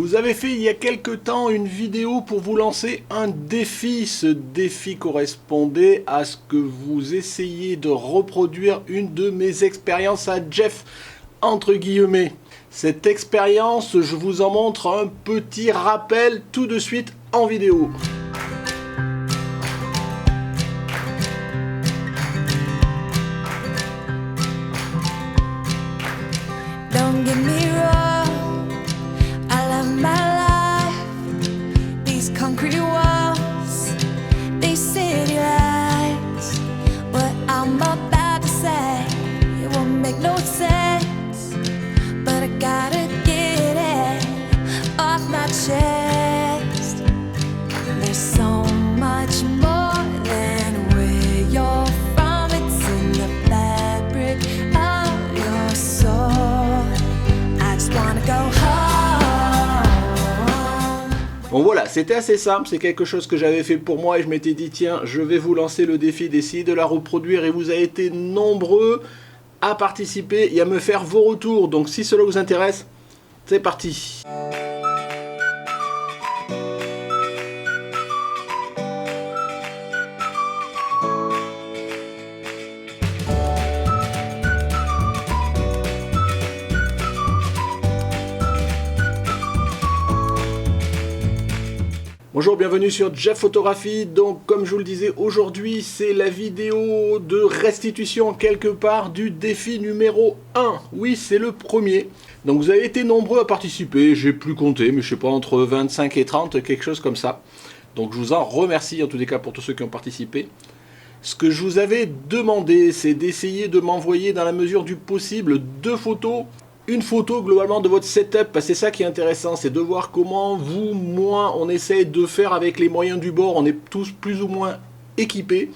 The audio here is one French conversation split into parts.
Vous avez fait il y a quelque temps une vidéo pour vous lancer un défi. Ce défi correspondait à ce que vous essayiez de reproduire une de mes expériences à Jeff, entre guillemets. Cette expérience, je vous en montre un petit rappel tout de suite en vidéo. Don't get me wrong, I love my life. These concrete walls, these city lights. What I'm about to say, it won't make no sense, but I gotta get it off my chest. There's so much more than where you're from. It's in the fabric of your soul. I just wanna go home. Bon voilà, c'était assez simple, c'est quelque chose que j'avais fait pour moi et je m'étais dit tiens, je vais vous lancer le défi d'essayer de la reproduire et vous avez été nombreux à participer et à me faire vos retours. Donc si cela vous intéresse, c'est parti. Bonjour, bienvenue sur Jeff Photographie. Donc comme je vous le disais, aujourd'hui c'est la vidéo de restitution quelque part du défi numéro 1. Oui, c'est le premier. Donc vous avez été nombreux à participer, j'ai plus compté, mais je sais pas, entre 25 et 30, quelque chose comme ça. Donc je vous en remercie en tous les cas pour tous ceux qui ont participé. Ce que je vous avais demandé, c'est d'essayer de m'envoyer dans la mesure du possible 2 photos. Une photo globalement de votre setup, parce que c'est ça qui est intéressant, c'est de voir comment vous, moi, on essaye de faire avec les moyens du bord, on est tous plus ou moins équipés,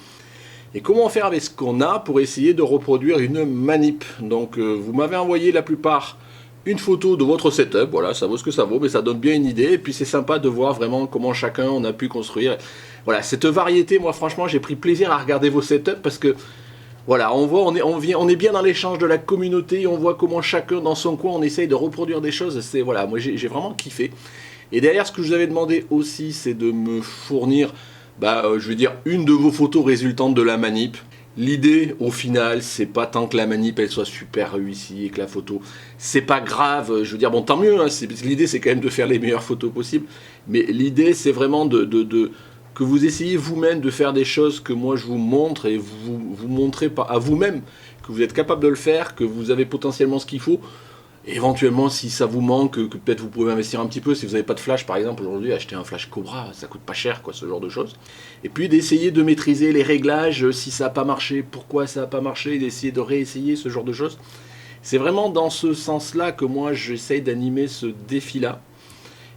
et comment faire avec ce qu'on a pour essayer de reproduire une manip. Donc vous m'avez envoyé la plupart une photo de votre setup, voilà, ça vaut ce que ça vaut, mais ça donne bien une idée, et puis c'est sympa de voir vraiment comment chacun on a pu construire. Voilà, cette variété, moi franchement j'ai pris plaisir à regarder vos setups, parce que voilà, on voit, on est bien dans l'échange de la communauté, on voit comment chacun dans son coin on essaye de reproduire des choses, c'est voilà, moi j'ai vraiment kiffé. Et derrière ce que je vous avais demandé aussi, c'est de me fournir, je veux dire, une de vos photos résultantes de la manip. L'idée au final, c'est pas tant que la manip elle soit super réussie et que la photo, c'est pas grave, je veux dire, bon tant mieux, hein, l'idée c'est quand même de faire les meilleures photos possibles, mais l'idée c'est vraiment que vous essayez vous-même de faire des choses que moi je vous montre et vous montrez à vous-même que vous êtes capable de le faire, que vous avez potentiellement ce qu'il faut. Et éventuellement, si ça vous manque, que peut-être vous pouvez investir un petit peu. Si vous n'avez pas de flash, par exemple, aujourd'hui, acheter un flash Cobra, ça coûte pas cher, quoi, ce genre de choses. Et puis d'essayer de maîtriser les réglages, si ça n'a pas marché, pourquoi ça n'a pas marché, d'essayer de réessayer ce genre de choses. C'est vraiment dans ce sens-là que moi j'essaye d'animer ce défi-là.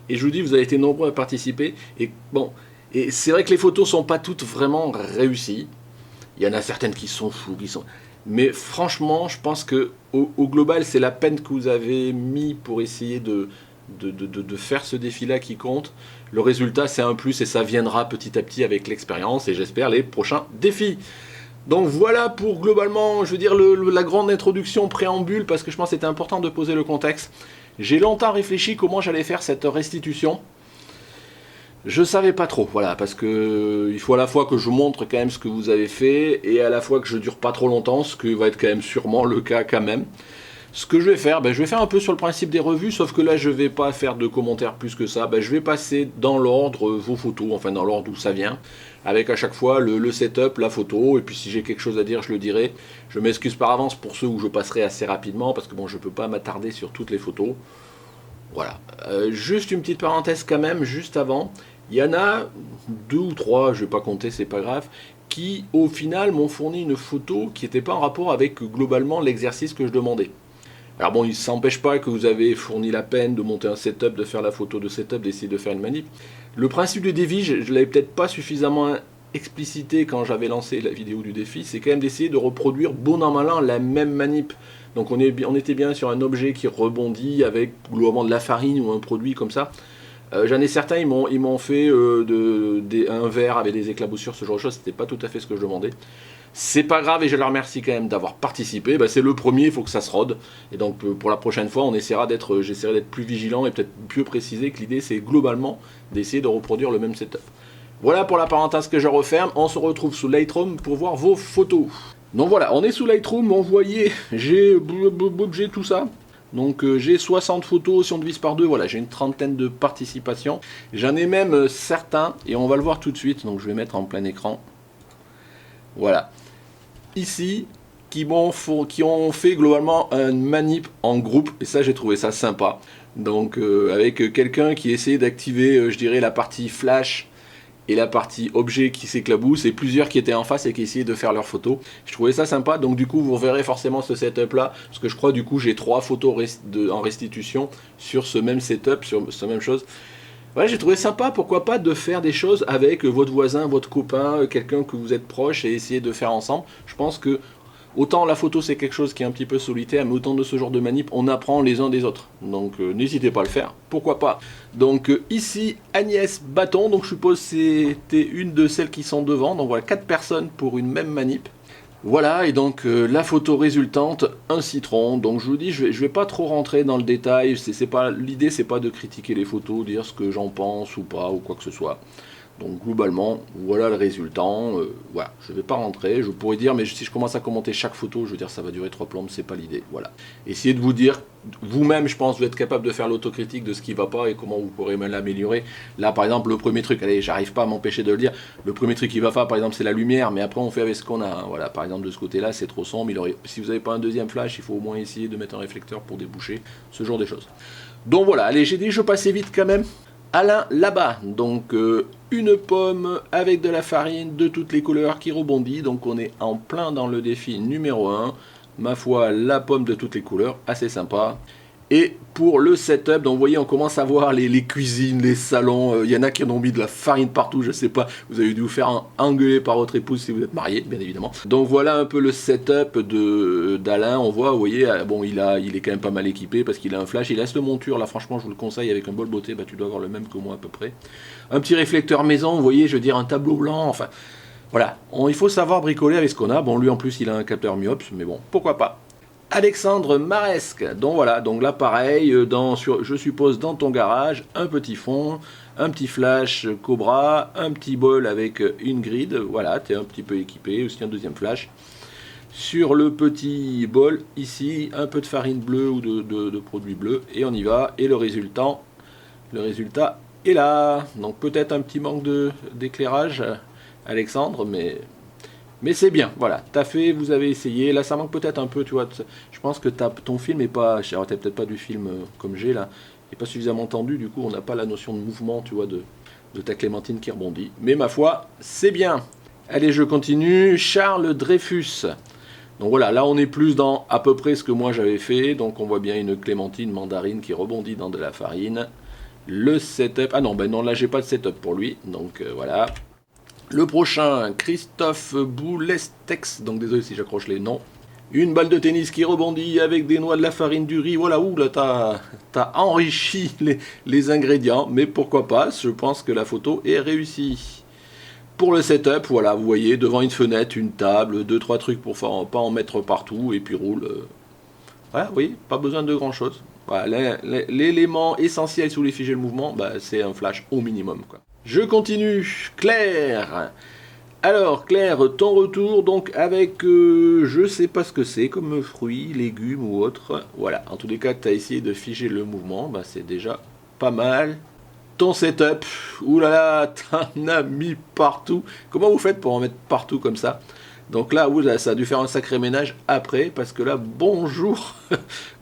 Et je vous dis, vous avez été nombreux à participer. Et bon. Et c'est vrai que les photos sont pas toutes vraiment réussies. Il y en a certaines qui sont floues, mais franchement, je pense que au global, c'est la peine que vous avez mis pour essayer de faire ce défi-là qui compte. Le résultat, c'est un plus et ça viendra petit à petit avec l'expérience et j'espère les prochains défis. Donc voilà pour globalement, je veux dire, la grande introduction préambule, parce que je pense que c'était important de poser le contexte. J'ai longtemps réfléchi comment j'allais faire cette restitution. Je savais pas trop, voilà, parce que il faut à la fois que je montre quand même ce que vous avez fait et à la fois que je dure pas trop longtemps, ce qui va être quand même sûrement le cas quand même. Ce que je vais faire, je vais faire un peu sur le principe des revues, sauf que là je vais pas faire de commentaires plus que ça. Je vais passer dans l'ordre vos photos, enfin dans l'ordre où ça vient, avec à chaque fois le setup, la photo, et puis si j'ai quelque chose à dire je le dirai. Je m'excuse par avance pour ceux où je passerai assez rapidement, parce que bon, je peux pas m'attarder sur toutes les photos. Voilà, juste une petite parenthèse quand même, juste avant. Il y en a 2 ou 3, je ne vais pas compter, c'est pas grave, qui au final m'ont fourni une photo qui n'était pas en rapport avec globalement l'exercice que je demandais. Alors bon, il ne s'empêche pas que vous avez fourni la peine de monter un setup, de faire la photo de setup, d'essayer de faire une manip. Le principe du défi, je ne l'avais peut-être pas suffisamment explicité quand j'avais lancé la vidéo du défi, c'est quand même d'essayer de reproduire bon an mal an la même manip. Donc on était bien sur un objet qui rebondit avec globalement de la farine ou un produit comme ça. J'en ai certains, ils m'ont fait un verre avec des éclaboussures, ce genre de choses, c'était pas tout à fait ce que je demandais. C'est pas grave et je leur remercie quand même d'avoir participé. Bah, c'est le premier, il faut que ça se rôde. Et donc pour la prochaine fois, j'essaierai d'être plus vigilant et peut-être plus précisé que l'idée c'est globalement d'essayer de reproduire le même setup. Voilà pour la parenthèse que je referme. On se retrouve sous Lightroom pour voir vos photos. Donc voilà, on est sous Lightroom, on voyait, j'ai tout ça. Donc j'ai 60 photos, si on divise par 2, voilà, j'ai une trentaine de participations. J'en ai même certains, et on va le voir tout de suite, donc je vais mettre en plein écran. Voilà. Ici, qui ont fait globalement un manip en groupe, et ça j'ai trouvé ça sympa. Donc avec quelqu'un qui essayait d'activer, je dirais, la partie flash et la partie objet qui s'éclabousse, et plusieurs qui étaient en face et qui essayaient de faire leurs photos. Je trouvais ça sympa, donc du coup vous verrez forcément ce setup là, parce que je crois du coup j'ai 3 photos en restitution sur ce même setup, sur cette même chose. Ouais, j'ai trouvé sympa, pourquoi pas, de faire des choses avec votre voisin, votre copain, quelqu'un que vous êtes proche, et essayer de faire ensemble. Je pense que autant la photo c'est quelque chose qui est un petit peu solitaire, mais autant de ce genre de manip, on apprend les uns des autres. Donc n'hésitez pas à le faire, pourquoi pas. Donc ici Agnès Bâton, donc je suppose c'était une de celles qui sont devant. Donc voilà, 4 personnes pour une même manip. Voilà, et donc la photo résultante, un citron. Donc je vous dis, je vais pas trop rentrer dans le détail. L'idée c'est pas de critiquer les photos, dire ce que j'en pense ou pas, ou quoi que ce soit. Donc globalement, voilà le résultant. Voilà, je ne vais pas rentrer. Je pourrais dire, mais si je commence à commenter chaque photo, je veux dire, ça va durer 3 plombes, c'est pas l'idée. Voilà. Essayez de vous dire, vous-même, je pense, vous êtes capable de faire l'autocritique de ce qui ne va pas et comment vous pourrez l'améliorer. Là, par exemple, le premier truc, allez, j'arrive pas à m'empêcher de le dire. Le premier truc qui va pas, par exemple, c'est la lumière, mais après, on fait avec ce qu'on a. Hein. Voilà, par exemple, de ce côté-là, c'est trop sombre. Si vous n'avez pas un deuxième flash, il faut au moins essayer de mettre un réflecteur pour déboucher, ce genre de choses. Donc voilà, allez, j'ai dit, je passais vite quand même. Alain là-bas, donc une pomme avec de la farine de toutes les couleurs qui rebondit, donc on est en plein dans le défi numéro 1, ma foi la pomme de toutes les couleurs, assez sympa. Et pour le setup, donc vous voyez on commence à voir les cuisines, les salons, il y en a qui en ont mis de la farine partout, je sais pas, vous avez dû vous faire engueuler par votre épouse si vous êtes marié, bien évidemment. Donc voilà un peu le setup d'Alain, on voit, vous voyez, bon il est quand même pas mal équipé parce qu'il a un flash, il a cette monture là, franchement je vous le conseille avec un bol beauté, bah tu dois avoir le même que moi à peu près. Un petit réflecteur maison, vous voyez, je veux dire un tableau blanc, enfin voilà, il faut savoir bricoler avec ce qu'on a, bon lui en plus il a un capteur myops, mais bon, pourquoi pas. Alexandre Maresque, donc voilà, donc là pareil, je suppose dans ton garage, un petit fond, un petit flash Cobra, un petit bol avec une grid, voilà, tu es un petit peu équipé, aussi un deuxième flash. Sur le petit bol, ici, un peu de farine bleue ou de produit bleu, et on y va, et le résultat est là. Donc peut-être un petit manque d'éclairage, Alexandre, mais c'est bien, voilà, t'as fait, vous avez essayé, là ça manque peut-être un peu, tu vois, je pense que ton film est pas, t'as peut-être pas du film comme j'ai là, il n'est pas suffisamment tendu, du coup on n'a pas la notion de mouvement, tu vois, de ta clémentine qui rebondit, mais ma foi, c'est bien. Allez, je continue, Charles Dreyfus, donc voilà, là on est plus dans à peu près ce que moi j'avais fait, donc on voit bien une clémentine mandarine qui rebondit dans de la farine, le setup, ah non, ben non, là j'ai pas de setup pour lui, donc voilà. Le prochain, Christophe Boulestex, donc désolé si j'accroche les noms. Une balle de tennis qui rebondit avec des noix, de la farine, du riz. Voilà, là t'as enrichi les ingrédients, mais pourquoi pas, je pense que la photo est réussie. Pour le setup, voilà, vous voyez, devant une fenêtre, une table, 2-3 trucs pour pas en mettre partout, et puis roule. Voilà, oui, pas besoin de grand chose. Voilà, l'élément essentiel sous les figés le mouvement, bah, c'est un flash au minimum, quoi. Je continue, Claire. Alors Claire, ton retour donc avec, je sais pas ce que c'est comme fruits, légumes ou autre. Voilà, en tous les cas tu as essayé de figer le mouvement, bah, c'est déjà pas mal. Ton setup, oulala, t'en as mis partout. Comment vous faites pour en mettre partout comme ça? Donc là, ça a dû faire un sacré ménage après, parce que là, bonjour,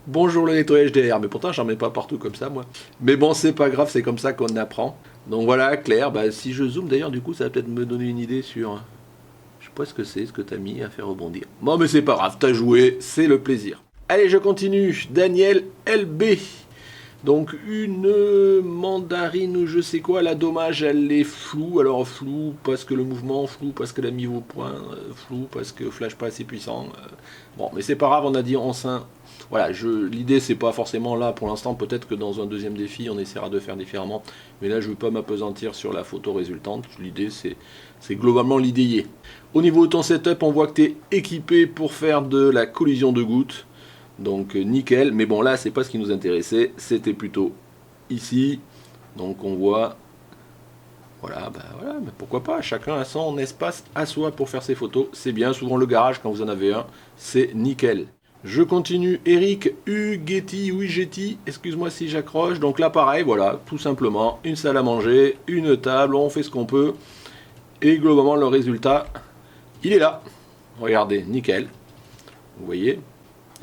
bonjour le nettoyage derrière. Mais pourtant, j'en mets pas partout comme ça, moi. Mais bon, c'est pas grave, c'est comme ça qu'on apprend. Donc voilà, Claire, bah, si je zoome d'ailleurs, du coup, ça va peut-être me donner une idée sur... Je sais pas ce que c'est, ce que t'as mis à faire rebondir. Bon, mais c'est pas grave, t'as joué, c'est le plaisir. Allez, je continue. Daniel LB. Donc une mandarine ou je sais quoi, là dommage, elle est floue. Alors floue parce que le mouvement, flou parce qu'elle a mis au point, flou parce que flash pas assez puissant. Bon, mais c'est pas grave, on a dit enceinte. Voilà, l'idée c'est pas forcément là pour l'instant, peut-être que dans un deuxième défi on essaiera de faire différemment. Mais là je veux pas m'apesantir sur la photo résultante, l'idée c'est globalement l'idée y est. Au niveau de ton setup, on voit que tu es équipé pour faire de la collision de gouttes. Donc nickel, mais bon là c'est pas ce qui nous intéressait, c'était plutôt ici. Donc on voit, voilà, mais pourquoi pas, chacun a son espace à soi pour faire ses photos, c'est bien, souvent le garage quand vous en avez un, c'est nickel. Je continue, Eric Hugetti, excuse-moi si j'accroche, donc là pareil, voilà, tout simplement, une salle à manger, une table, on fait ce qu'on peut, et globalement le résultat, il est là, regardez, nickel, vous voyez.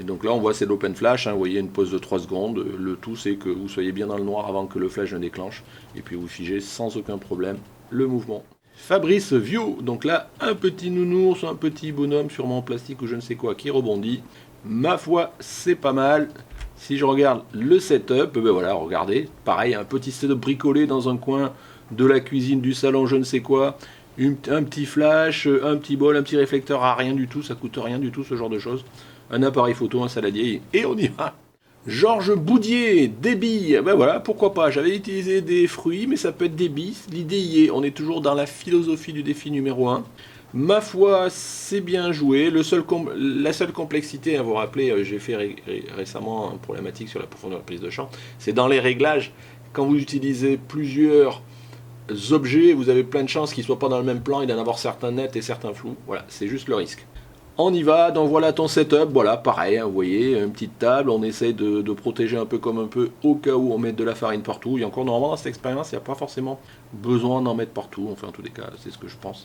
Et donc là on voit c'est l'open flash, hein, vous voyez une pause de 3 secondes, le tout c'est que vous soyez bien dans le noir avant que le flash ne déclenche, et puis vous figez sans aucun problème le mouvement. Fabrice Vio, donc là un petit nounours, un petit bonhomme sûrement en plastique ou je ne sais quoi qui rebondit, ma foi c'est pas mal. Si je regarde le setup, ben voilà regardez, pareil un petit setup bricolé dans un coin de la cuisine, du salon, je ne sais quoi, un petit flash, un petit bol, un petit réflecteur à rien du tout, ça coûte rien du tout ce genre de choses. Un appareil photo, un saladier, et on y va. Georges Boudier, des billes, ben voilà, pourquoi pas, j'avais utilisé des fruits, mais ça peut être des billes, l'idée y est, on est toujours dans la philosophie du défi numéro 1. Ma foi, c'est bien joué, la seule complexité, à vous rappeler, j'ai fait récemment une problématique sur la profondeur de prise de champ, c'est dans les réglages, quand vous utilisez plusieurs objets, vous avez plein de chances qu'ils ne soient pas dans le même plan, et d'en avoir certains nets et certains flous, voilà, c'est juste le risque. On y va, donc voilà ton setup, voilà pareil, hein, vous voyez, une petite table, on essaye de protéger un peu comme un peu au cas où on met de la farine partout, et encore normalement dans cette expérience il n'y a pas forcément besoin d'en mettre partout, enfin en tous les cas c'est ce que je pense.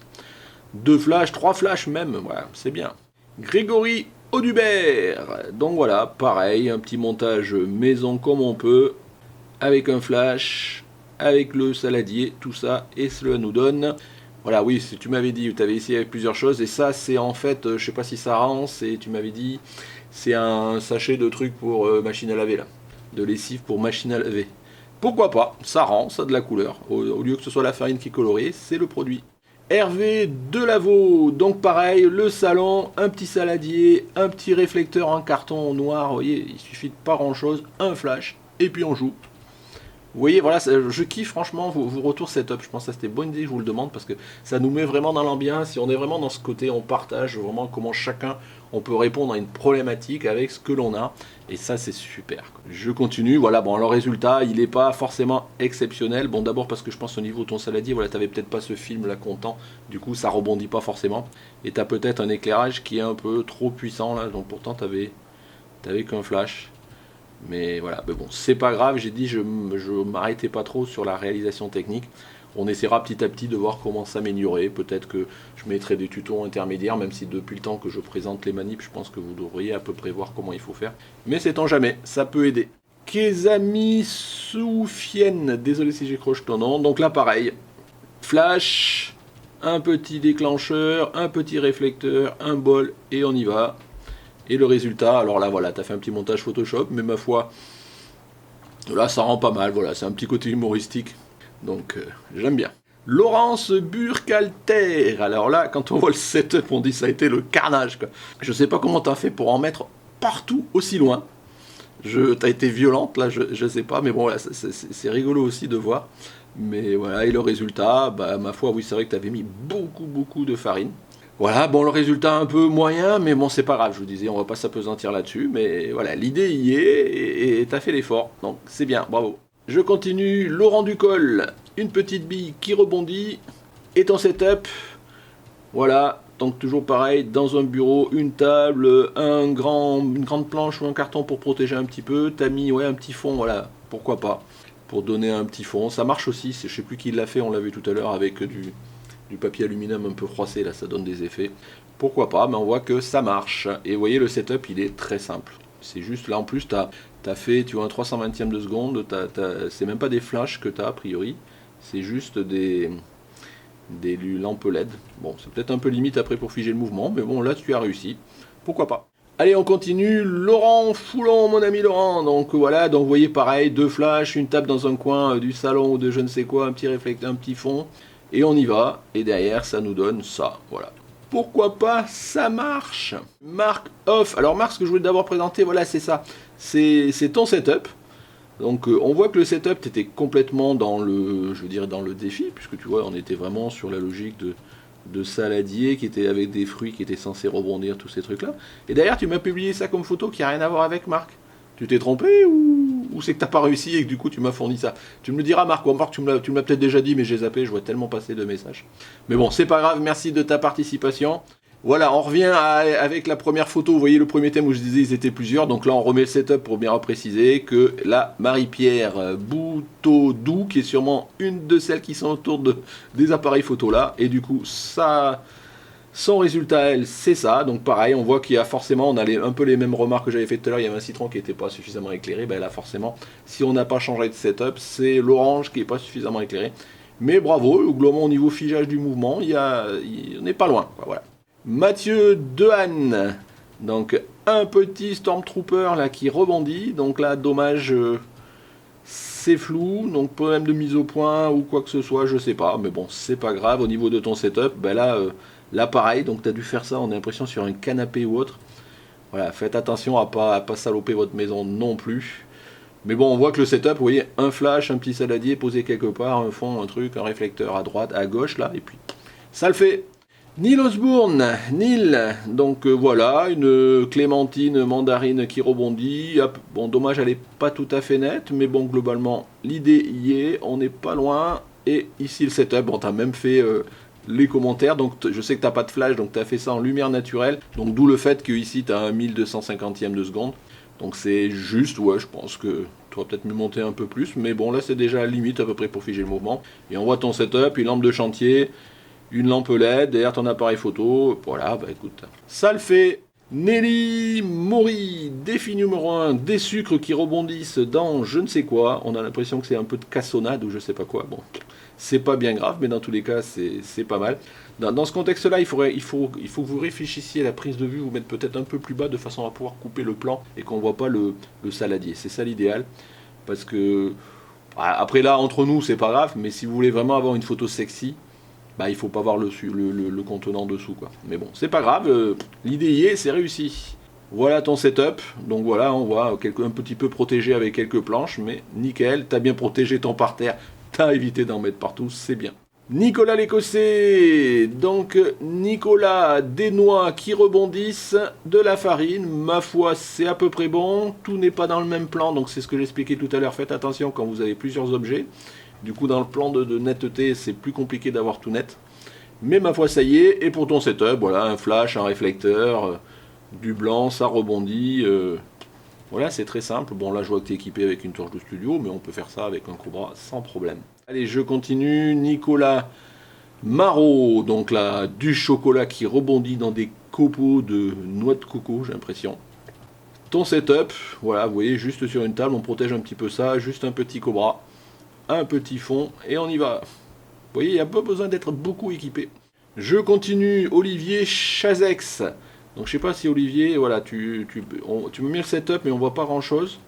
2 flashs, 3 flashs même, voilà, c'est bien. Grégory Audubert, donc voilà, pareil, un petit montage maison comme on peut, avec un flash, avec le saladier, tout ça, et cela nous donne... Voilà, oui, tu m'avais dit, tu avais essayé avec plusieurs choses, et ça, c'est en fait, je sais pas si ça rend, tu m'avais dit, c'est un sachet de trucs pour machine à laver, là. De lessive pour machine à laver. Pourquoi pas, ça rend, ça a de la couleur. Au lieu que ce soit la farine qui est colorée, c'est le produit. Hervé Delavaux, donc pareil, le salon, un petit saladier, un petit réflecteur en carton noir, vous voyez, il suffit de pas grand chose, un flash, et puis on joue. Vous voyez, voilà, je kiffe franchement vos retours setup. Je pense que c'était une bonne idée, je vous le demande, parce que ça nous met vraiment dans l'ambiance. Et on est vraiment dans ce côté, on partage vraiment comment chacun, on peut répondre à une problématique avec ce que l'on a. Et ça, c'est super. Je continue. Voilà, bon, le résultat, il n'est pas forcément exceptionnel. Bon, d'abord parce que je pense au niveau de ton saladier, voilà, tu n'avais peut-être pas ce film là content. Du coup, ça rebondit pas forcément. Et tu as peut-être un éclairage qui est un peu trop puissant là. Donc pourtant, tu n'avais qu'un flash. Mais voilà, mais bon, c'est pas grave, j'ai dit je m'arrêtais pas trop sur la réalisation technique. On essaiera petit à petit de voir comment s'améliorer. Peut-être que je mettrai des tutos intermédiaires, même si depuis le temps que je présente les manips, je pense que vous devriez à peu près voir comment il faut faire. Mais sait-on jamais, ça peut aider. Kezami Soufienne, désolé si j'écroche ton nom. Donc là pareil, flash, un petit déclencheur, un petit réflecteur, un bol, et on y va. Et le résultat, alors là voilà, tu as fait un petit montage Photoshop, mais ma foi, là ça rend pas mal, voilà, c'est un petit côté humoristique, donc j'aime bien. Laurence Burkhalter, alors là, quand on voit le setup, on dit ça a été le carnage, quoi. Je sais pas comment tu as fait pour en mettre partout aussi loin, t'as été violente, là, je sais pas, mais bon, voilà, c'est rigolo aussi de voir. Mais voilà, et le résultat, bah ma foi, oui, c'est vrai que tu avais mis beaucoup de farine. Voilà, bon, le résultat un peu moyen, mais bon, c'est pas grave, je vous disais, on va pas s'apesantir là-dessus, mais voilà, l'idée y est, et t'as fait l'effort, donc c'est bien, bravo. Je continue, Laurent Ducol, une petite bille qui rebondit, et ton setup, voilà, donc toujours pareil, dans un bureau, une table, une grande planche ou un carton pour protéger un petit peu, t'as mis, ouais, un petit fond, voilà, pourquoi pas, pour donner un petit fond, ça marche aussi, je sais plus qui l'a fait, on l'a vu tout à l'heure avec du papier aluminium un peu froissé, là ça donne des effets. Pourquoi pas, mais on voit que ça marche. Et vous voyez, le setup, il est très simple. C'est juste, là en plus, t'as fait, tu vois, un 320e de seconde, c'est même pas des flashs que t'as a priori, c'est juste des lampes LED. Bon, c'est peut-être un peu limite après pour figer le mouvement, mais bon, là tu as réussi. Pourquoi pas. Allez, on continue. Laurent Foulon, mon ami Laurent. Donc voilà, donc vous voyez pareil, 2 flashs, une table dans un coin du salon ou de je ne sais quoi, un petit réflecteur, un petit fond. Et on y va. Et derrière, ça nous donne ça. Voilà. Pourquoi pas, ça marche. Mark Off. Alors Marc, ce que je voulais d'abord présenter, voilà, c'est ça. C'est ton setup. Donc on voit que le setup était complètement dans le, je veux dire, dans le défi, puisque tu vois, on était vraiment sur la logique de saladier qui était avec des fruits qui étaient censés rebondir, tous ces trucs-là. Et d'ailleurs, tu m'as publié ça comme photo qui n'a rien à voir avec Marc. Tu t'es trompé ou c'est que t'as pas réussi et que du coup tu m'as fourni ça? Tu me le diras, Marc, ou Marc, tu me l'as peut-être déjà dit, mais j'ai zappé, je vois tellement passer de messages. Mais bon, c'est pas grave, merci de ta participation. Voilà, on revient avec la première photo. Vous voyez le premier thème où je disais ils étaient plusieurs. Donc là, on remet le setup pour bien préciser que là, Marie-Pierre Boutodou, qui est sûrement une de celles qui sont autour des appareils photo là. Et du coup, ça, son résultat, elle, c'est ça. Donc pareil, on voit qu'il y a forcément, on a un peu les mêmes remarques que j'avais fait tout à l'heure. Il y avait un citron qui n'était pas suffisamment éclairé. Ben là, forcément, si on n'a pas changé de setup, c'est l'orange qui n'est pas suffisamment éclairé. Mais bravo, globalement, au niveau figeage du mouvement, on n'est pas loin, quoi, voilà. Mathieu Dehaene, donc un petit Stormtrooper là qui rebondit, donc là dommage, c'est flou, donc problème de mise au point ou quoi que ce soit, je sais pas, mais bon c'est pas grave. Au niveau de ton setup, ben là pareil, donc tu as dû faire ça, on a l'impression sur un canapé ou autre. Voilà, faites attention à pas saloper votre maison non plus. Mais bon, on voit que le setup, vous voyez, un flash, un petit saladier posé quelque part, un fond, un truc, un réflecteur à droite, à gauche là, et puis ça le fait. Neil Osborne, Neil, donc voilà, une clémentine mandarine qui rebondit. Bon, dommage, elle n'est pas tout à fait nette, mais bon, globalement, l'idée y est, on n'est pas loin. Et ici, le setup, bon, tu as même fait les commentaires, donc je sais que tu n'as pas de flash, donc tu as fait ça en lumière naturelle. Donc d'où le fait que ici, tu as un 1250e de seconde. Donc c'est juste, ouais, je pense que tu vas peut-être me monter un peu plus, mais bon, là, c'est déjà la limite à peu près pour figer le mouvement. Et on voit ton setup, une lampe de chantier, une lampe LED, derrière ton appareil photo, voilà, bah écoute, ça le fait. Nelly Mori, défi numéro 1, des sucres qui rebondissent dans je ne sais quoi, on a l'impression que c'est un peu de cassonade ou je sais pas quoi, bon, c'est pas bien grave, mais dans tous les cas, c'est pas mal. Dans ce contexte-là, il faut que vous réfléchissiez à la prise de vue, vous mettre peut-être un peu plus bas de façon à pouvoir couper le plan et qu'on voit pas le saladier, c'est ça l'idéal, parce que, après là, entre nous, c'est pas grave, mais si vous voulez vraiment avoir une photo sexy, bah, il faut pas voir le contenant dessous, quoi. Mais bon, c'est pas grave, l'idée y est, c'est réussi. Voilà ton setup, donc voilà, on voit un petit peu protégé avec quelques planches, mais nickel, t'as bien protégé ton parterre, t'as évité d'en mettre partout, c'est bien. Nicolas l'Écossais, donc Nicolas, des noix qui rebondissent, de la farine, ma foi c'est à peu près bon, tout n'est pas dans le même plan, donc c'est ce que j'expliquais tout à l'heure, faites attention quand vous avez plusieurs objets. Du coup, dans le plan de netteté, c'est plus compliqué d'avoir tout net. Mais ma foi, ça y est. Et pour ton setup, voilà, un flash, un réflecteur, du blanc, ça rebondit. Voilà, c'est très simple. Bon, là, je vois que tu es équipé avec une torche de studio, mais on peut faire ça avec un Cobra sans problème. Allez, je continue. Nicolas Marot, donc là, du chocolat qui rebondit dans des copeaux de noix de coco, j'ai l'impression. Ton setup, voilà, vous voyez, juste sur une table, on protège un petit peu ça, juste un petit Cobra. Un petit fond et on y va. Vous voyez, il n'y a pas besoin d'être beaucoup équipé. Je continue, Olivier Chazex. Donc je sais pas si Olivier, voilà, tu me mets le setup mais on voit pas grand chose.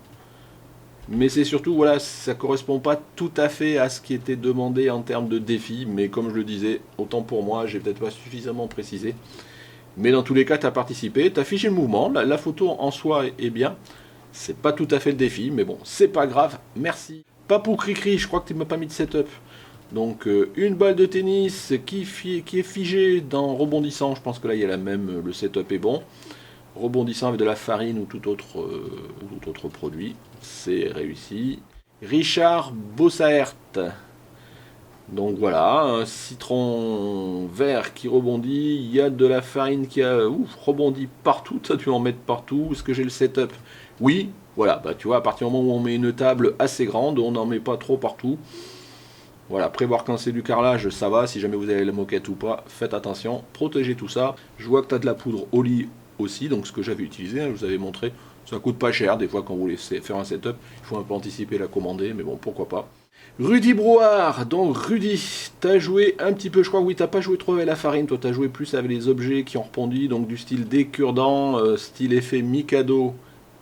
Mais c'est surtout, voilà, ça correspond pas tout à fait à ce qui était demandé en termes de défi. Mais comme je le disais, autant pour moi, j'ai peut-être pas suffisamment précisé. Mais dans tous les cas, tu as participé, tu as affiché le mouvement. La photo en soi est bien. C'est pas tout à fait le défi, mais bon, c'est pas grave, merci. Papou Cricri, je crois que tu ne m'as pas mis de setup. Donc une balle de tennis qui est figée dans rebondissant, je pense que là il y a la même, le setup est bon. Rebondissant avec de la farine ou tout autre produit, c'est réussi. Richard Bossaert, donc voilà, un citron vert qui rebondit, il y a de la farine qui a rebondi partout, tu as dû en mettre partout, est-ce que j'ai le setup? Oui. Voilà, bah tu vois, à partir du moment où on met une table assez grande, on n'en met pas trop partout. Voilà, prévoir quand c'est du carrelage, ça va, si jamais vous avez la moquette ou pas, faites attention, protégez tout ça. Je vois que tu as de la poudre au lit aussi, donc ce que j'avais utilisé, je vous avais montré, ça coûte pas cher, des fois quand vous voulez faire un setup, il faut un peu anticiper la commander, mais bon, pourquoi pas. Rudy Brouard, donc Rudy, t'as joué un petit peu, je crois, oui, t'as pas joué trop avec la farine, toi t'as joué plus avec les objets qui ont rebondi, donc du style des cure-dents, style effet Mikado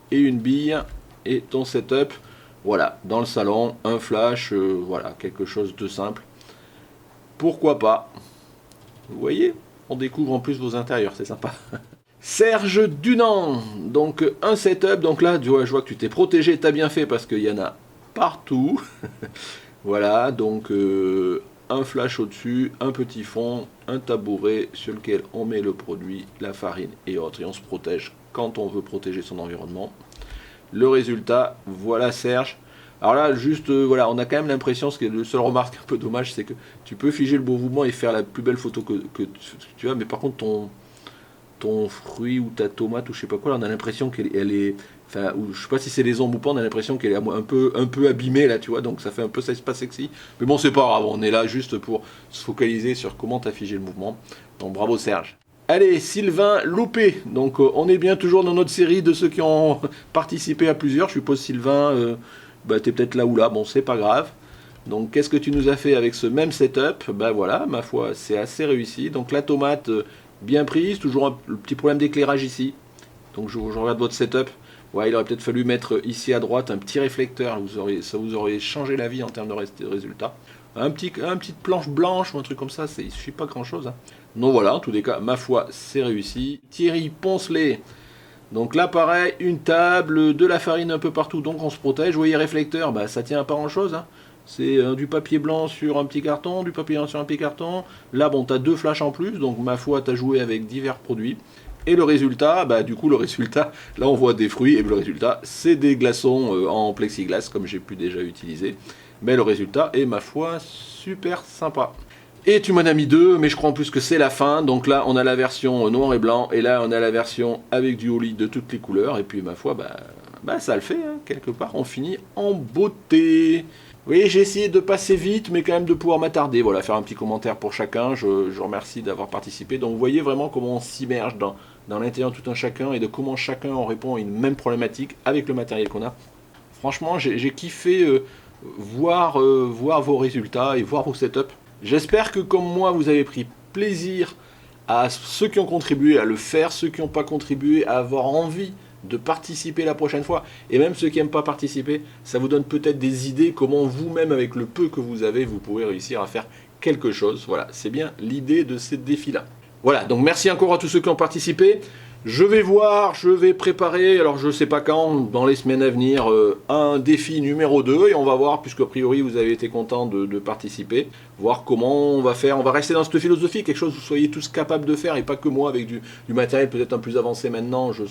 et une bille, et ton setup, voilà, dans le salon, un flash, voilà, quelque chose de simple. Pourquoi pas? Vous voyez, on découvre en plus vos intérieurs, c'est sympa. Serge Dunant, donc un setup, donc là, je vois que tu t'es protégé, t'as bien fait parce qu'il y en a partout. Voilà, donc un flash au-dessus, un petit fond, un tabouret sur lequel on met le produit, la farine et autres, et on se protège quand on veut protéger son environnement. Le résultat, voilà Serge. Alors là, juste, voilà, on a quand même l'impression, ce qui est le seul remarque un peu dommage, c'est que tu peux figer le bon mouvement et faire la plus belle photo que tu as, mais par contre, ton fruit ou ta tomate ou je sais pas quoi, là, on a l'impression qu'elle est... Enfin, ou, je sais pas si c'est les ombres ou pas, on a l'impression qu'elle est un peu abîmée là, tu vois, donc ça fait un peu ça, c'est pas sexy. Mais bon, c'est pas grave, on est là juste pour se focaliser sur comment t'as figé le mouvement. Donc bravo Serge. Allez, Sylvain Loupé, donc on est bien toujours dans notre série de ceux qui ont participé à plusieurs. Je suppose Sylvain, t'es peut-être là ou là, bon c'est pas grave. Donc qu'est-ce que tu nous as fait avec ce même setup? Bah voilà, ma foi, c'est assez réussi. Donc la tomate bien prise, toujours le petit problème d'éclairage ici. Donc je regarde votre setup. Ouais, il aurait peut-être fallu mettre ici à droite un petit réflecteur, ça vous aurait changé la vie en termes de résultats. Un petite planche blanche ou un truc comme ça, il ne suffit pas grand chose. Hein. Donc voilà, en tous les cas, ma foi, c'est réussi. Thierry Poncelet. Donc là, pareil, une table, de la farine un peu partout, donc on se protège. Vous voyez, réflecteur, bah, ça tient pas grand chose. Hein. C'est du papier blanc sur un petit carton, du papier blanc sur un petit carton. Là, bon, tu as 2 flashs en plus, donc ma foi, tu as joué avec divers produits. Et le résultat, bah du coup le résultat, là on voit des fruits et le résultat c'est des glaçons en plexiglas comme j'ai pu déjà utiliser. Mais le résultat est ma foi super sympa. Et tu m'en as mis 2, mais je crois en plus que c'est la fin. Donc là on a la version noir et blanc et là on a la version avec du holly de toutes les couleurs. Et puis ma foi, bah ça le fait, hein. Quelque part on finit en beauté. Oui, j'ai essayé de passer vite, mais quand même de pouvoir m'attarder. Voilà, faire un petit commentaire pour chacun. Je remercie d'avoir participé. Donc vous voyez vraiment comment on s'immerge dans l'intérieur de tout un chacun et de comment chacun en répond à une même problématique avec le matériel qu'on a. Franchement, j'ai kiffé voir vos résultats et voir vos setups. J'espère que comme moi, vous avez pris plaisir à ceux qui ont contribué à le faire, ceux qui n'ont pas contribué à avoir envie de participer la prochaine fois, et même ceux qui n'aiment pas participer, ça vous donne peut-être des idées comment vous-même, avec le peu que vous avez, vous pouvez réussir à faire quelque chose. Voilà, c'est bien l'idée de ces défis-là. Voilà, donc merci encore à tous ceux qui ont participé. Je vais préparer, alors je sais pas quand, dans les semaines à venir, un défi numéro 2, et on va voir, puisque a priori vous avez été content de participer, voir comment on va faire. On va rester dans cette philosophie, quelque chose que vous soyez tous capables de faire, et pas que moi, avec du matériel peut-être un peu plus avancé maintenant, je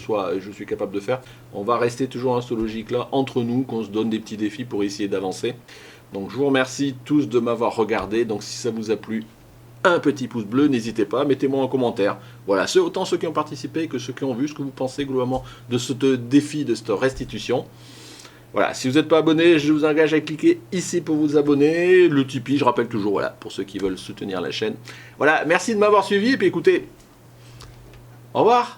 suis capable de faire. On va rester toujours dans cette logique-là, entre nous, qu'on se donne des petits défis pour essayer d'avancer. Donc je vous remercie tous de m'avoir regardé, donc si ça vous a plu, un petit pouce bleu, n'hésitez pas, mettez-moi en commentaire. Voilà, autant ceux qui ont participé que ceux qui ont vu ce que vous pensez globalement de ce défi, de cette restitution. Voilà, si vous n'êtes pas abonné, je vous engage à cliquer ici pour vous abonner. Le Tipeee, je rappelle toujours, voilà, pour ceux qui veulent soutenir la chaîne. Voilà, merci de m'avoir suivi, et puis écoutez, au revoir.